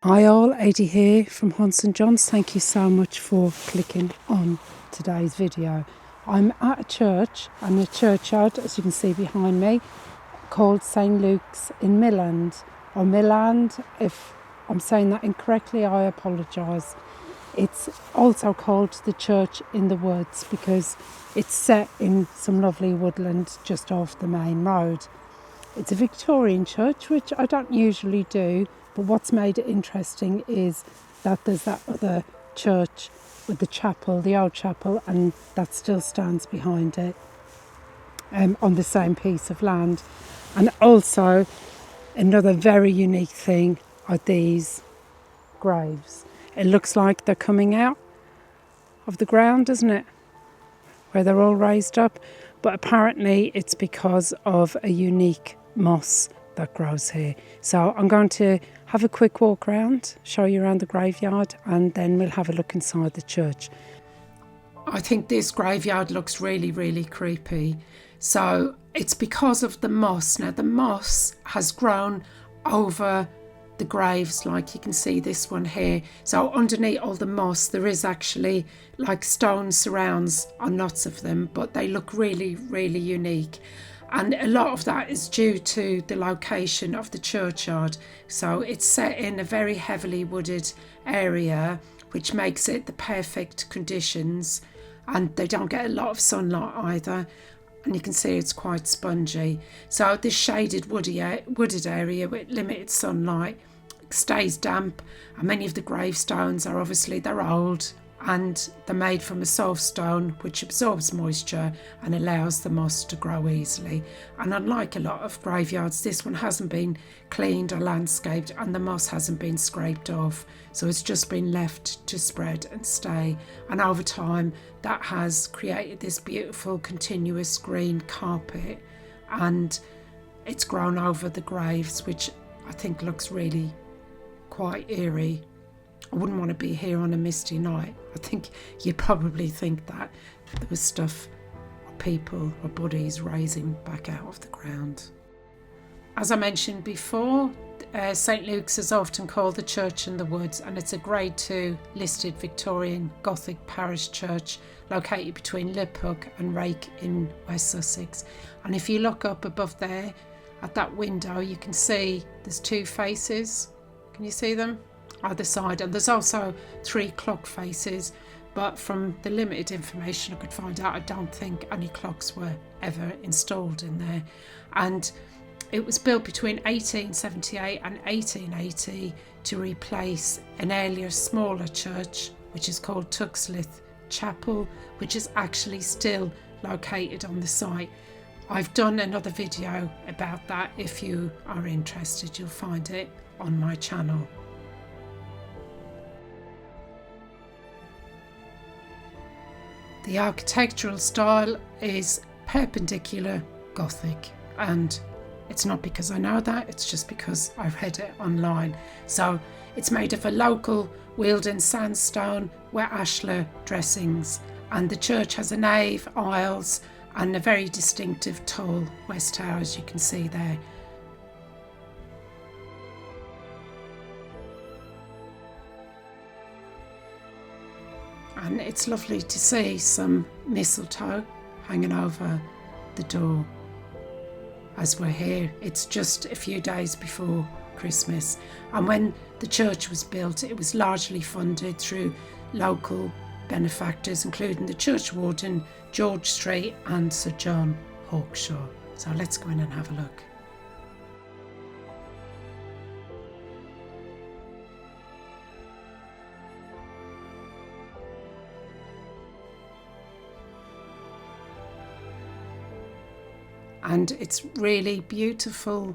Hi all, Adi here from Hans & Johns. Thank you so much for clicking on today's video. I'm at a church and a churchyard, as you can see behind me, called St Luke's in Milland, or Milland. If I'm saying that incorrectly, I apologise. It's also called the Church in the Woods because it's set in some lovely woodland just off the main road. It's a Victorian church, which I don't usually do, but what's made it interesting is that there's that other church with the chapel, the old chapel, and that still stands behind it on the same piece of land. And also, another very unique thing are these graves. It looks like they're coming out of the ground, doesn't it? Where they're all raised up. But apparently it's because of a unique moss that grows here. So I'm going to have a quick walk around, show you around the graveyard, and then we'll have a look inside the church. I think this graveyard looks really, really creepy. So it's because of the moss. Now the moss has grown over the graves, like you can see this one here. So underneath all the moss there is actually like stone surrounds on lots of them, but they look really, really unique. And a lot of that is due to the location of the churchyard. So it's set in a very heavily wooded area, which makes it the perfect conditions, and they don't get a lot of sunlight either. And you can see it's quite spongy. So this shaded wooded area with limited sunlight stays damp, and many of the gravestones are obviously, they're old and they're made from a soft stone which absorbs moisture and allows the moss to grow easily. And unlike a lot of graveyards, this one hasn't been cleaned or landscaped and the moss hasn't been scraped off, so it's just been left to spread and stay. And over time that has created this beautiful continuous green carpet, and it's grown over the graves, which I think looks really quite eerie. I wouldn't want to be here on a misty night. I think you'd probably think that there was stuff or people or bodies raising back out of the ground. As I mentioned before, St Luke's is often called the Church in the Woods, and it's a Grade 2 listed Victorian Gothic parish church located between Liphook and Rake in West Sussex. And if you look up above there at that window, you can see there's two faces. Can you see them? Either side, and there's also 3 clock faces, but from the limited information I could find out, I don't think any clocks were ever installed in there. And it was built between 1878 and 1880 to replace an earlier smaller church which is called Tuxleth Chapel, which is actually still located on the site. I've done another video about that. If you are interested, you'll find it on my channel. The architectural style is perpendicular Gothic, and it's not because I know that, it's just because I've read it online. So it's made of a local Wealden sandstone with ashlar dressings, and the church has a nave, aisles, and a very distinctive tall west tower, as you can see there. And it's lovely to see some mistletoe hanging over the door as we're here. It's just a few days before Christmas, and when the church was built it was largely funded through local benefactors, including the church warden, George Street and Sir John Hawkshaw. So let's go in and have a look. And it's really beautifully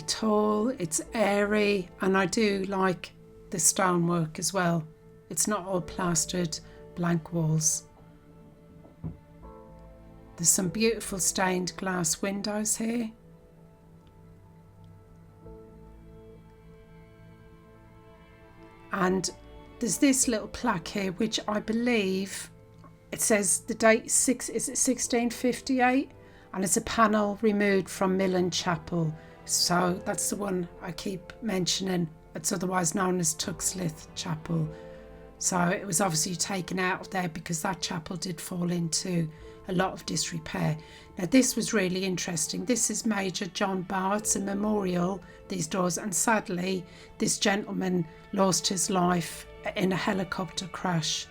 tall, it's airy, and I do like the stonework as well. It's not all plastered, blank walls. There's some beautiful stained glass windows here. And there's this little plaque here which I believe it says the date is it 1658? And it's a panel removed from Milland Chapel. So that's the one I keep mentioning It's otherwise known as Tuxleth Chapel. So it was obviously taken out of there because that chapel did fall into a lot of disrepair. Now this was really interesting. This is Major John Bart's a memorial, these doors, and sadly this gentleman lost his life in a helicopter crash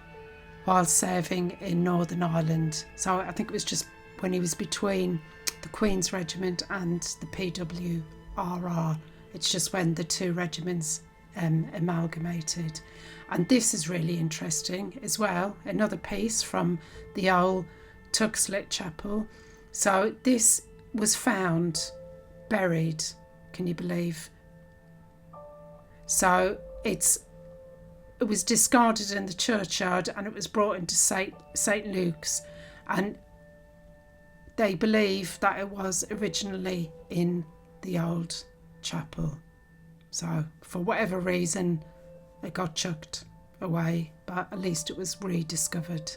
while serving in Northern Ireland. So I think it was just when he was between the Queen's Regiment and the PWRR. It's just when the two regiments amalgamated. And this is really interesting as well. Another piece from the old Tuxleth Chapel. So this was found buried, can you believe? So it was discarded in the churchyard and it was brought into St Luke's, and they believe that it was originally in the old chapel. So for whatever reason it got chucked away, but at least it was rediscovered.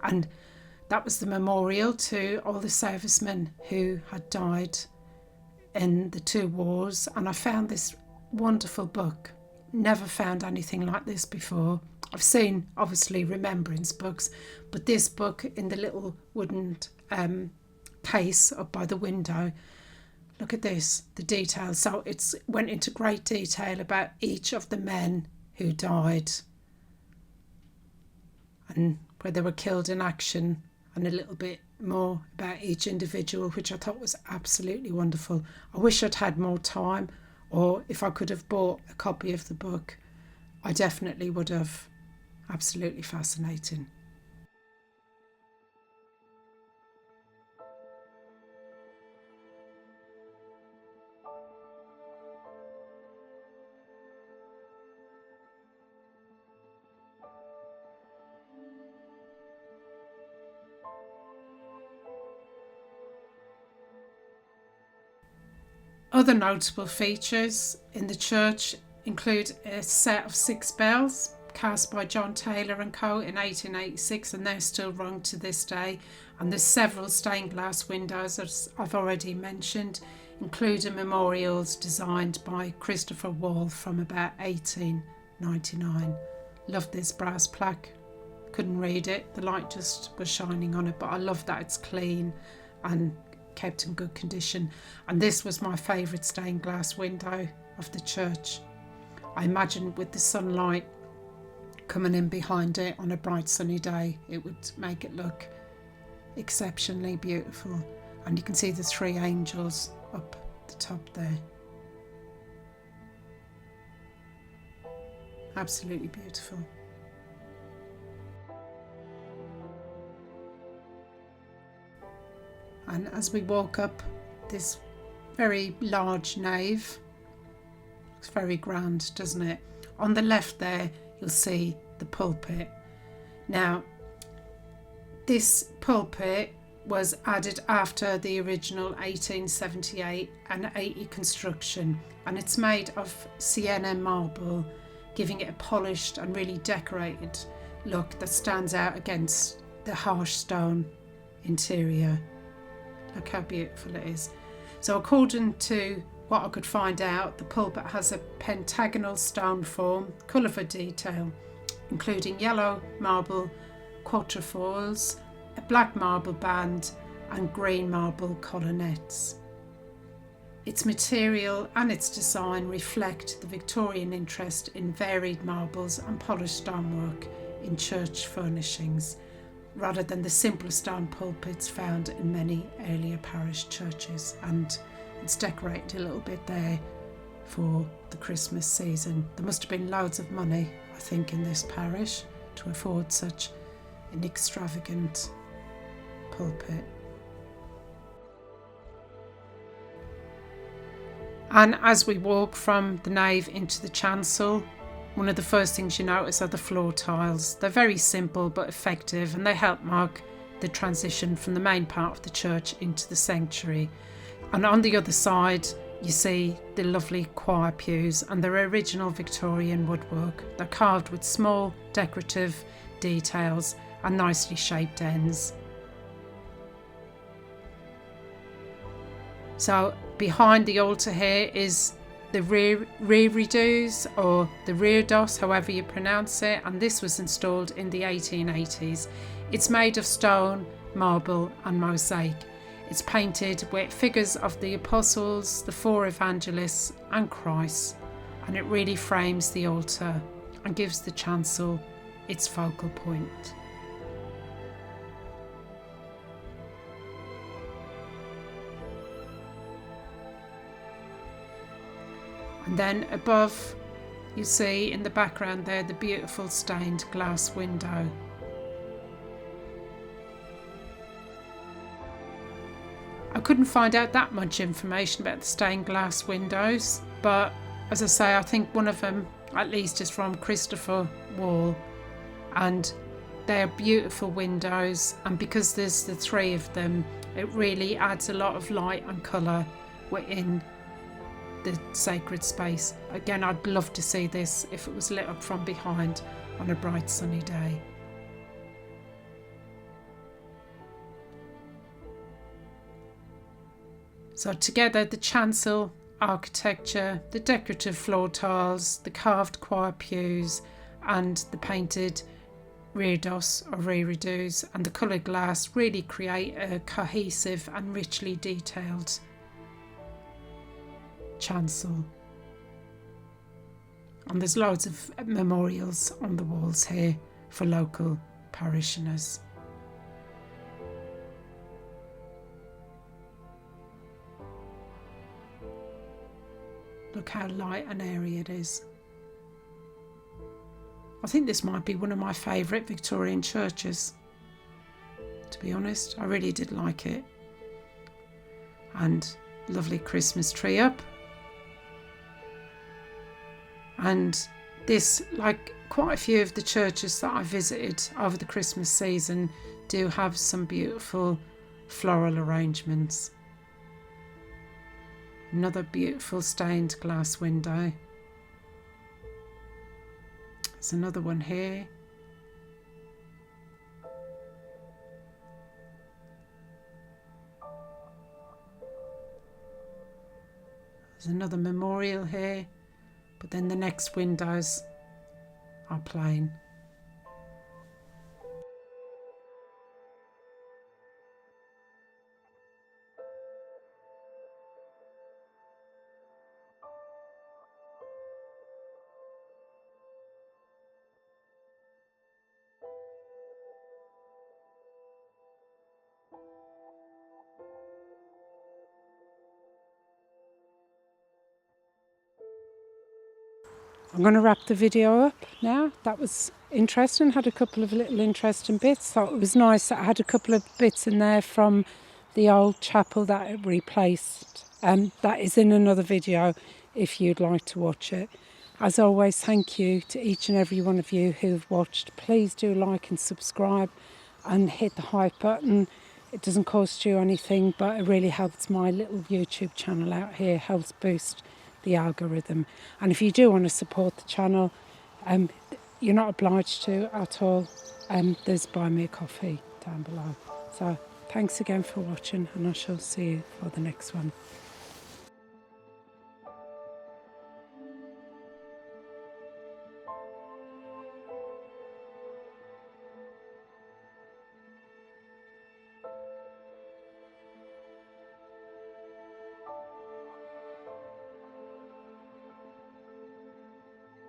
And that was the memorial to all the servicemen who had died in the two wars. And I found this wonderful book. Never found anything like this before. I've seen obviously remembrance books, but this book in the little wooden case up by the window, look at this, the details. So it went into great detail about each of the men who died and where they were killed in action, and a little bit more about each individual, which I thought was absolutely wonderful. I wish I'd had more time, or if I could have bought a copy of the book, I definitely would have. Absolutely fascinating. Other notable features in the church include a set of 6 bells cast by John Taylor and Co. in 1886, and they're still rung to this day. And there's several stained glass windows, as I've already mentioned, including memorials designed by Christopher Wall from about 1899. Love this brass plaque. Couldn't read it, the light just was shining on it, but I love that it's clean and kept in good condition. And this was my favourite stained glass window of the church. I imagine with the sunlight coming in behind it on a bright sunny day, it would make it look exceptionally beautiful. And you can see the 3 angels up the top there. Absolutely beautiful. And as we walk up this very large nave, looks very grand, doesn't it? On the left there, you'll see the pulpit. Now, this pulpit was added after the original 1878 and 80 construction, and it's made of sienna marble, giving it a polished and really decorated look that stands out against the harsh stone interior. Look how beautiful it is. So according to what I could find out, the pulpit has a pentagonal stone form, colourful detail, including yellow marble quatrefoils, a black marble band and green marble colonnettes. Its material and its design reflect the Victorian interest in varied marbles and polished stonework in church furnishings, rather than the simpler stone pulpits found in many earlier parish churches. And it's decorated a little bit there for the Christmas season. There must have been loads of money, I think, in this parish to afford such an extravagant pulpit. And as we walk from the nave into the chancel, one of the first things you notice are the floor tiles. They're very simple but effective, and they help mark the transition from the main part of the church into the sanctuary. And on the other side, you see the lovely choir pews and their original Victorian woodwork. They're carved with small decorative details and nicely shaped ends. So behind the altar here is the reredos or the reredos, however you pronounce it, and this was installed in the 1880s. It's made of stone, marble and mosaic. It's painted with figures of the apostles, the four evangelists and Christ, and it really frames the altar and gives the chancel its focal point. And then above, you see in the background there the beautiful stained glass window. I couldn't find out that much information about the stained glass windows, but as I say, I think one of them at least is from Christopher Wall, and they're beautiful windows, and because there's the three of them, it really adds a lot of light and colour within the sacred space. Again, I'd love to see this if it was lit up from behind on a bright sunny day. So together, the chancel architecture, the decorative floor tiles, the carved choir pews and the painted reredos or reredos and the coloured glass really create a cohesive and richly detailed chancel. And there's loads of memorials on the walls here for local parishioners. Look how light and airy it is. I think this might be one of my favourite Victorian churches, to be honest. I really did like it. And lovely Christmas tree up. And this, like quite a few of the churches that I visited over the Christmas season, do have some beautiful floral arrangements. Another beautiful stained glass window. There's another one here. There's another memorial here, but then the next windows are plain. I'm going to wrap the video up now. That was interesting, had a couple of little interesting bits. Thought it was nice that I had a couple of bits in there from the old chapel that it replaced. That is in another video if you'd like to watch it. As always, thank you to each and every one of you who've watched. Please do like and subscribe and hit the hype button. It doesn't cost you anything, but it really helps my little YouTube channel out here, helps boost the algorithm. And if you do want to support the channel, you're not obliged to at all. There's Buy Me a Coffee down below. So thanks again for watching, and I shall see you for the next one.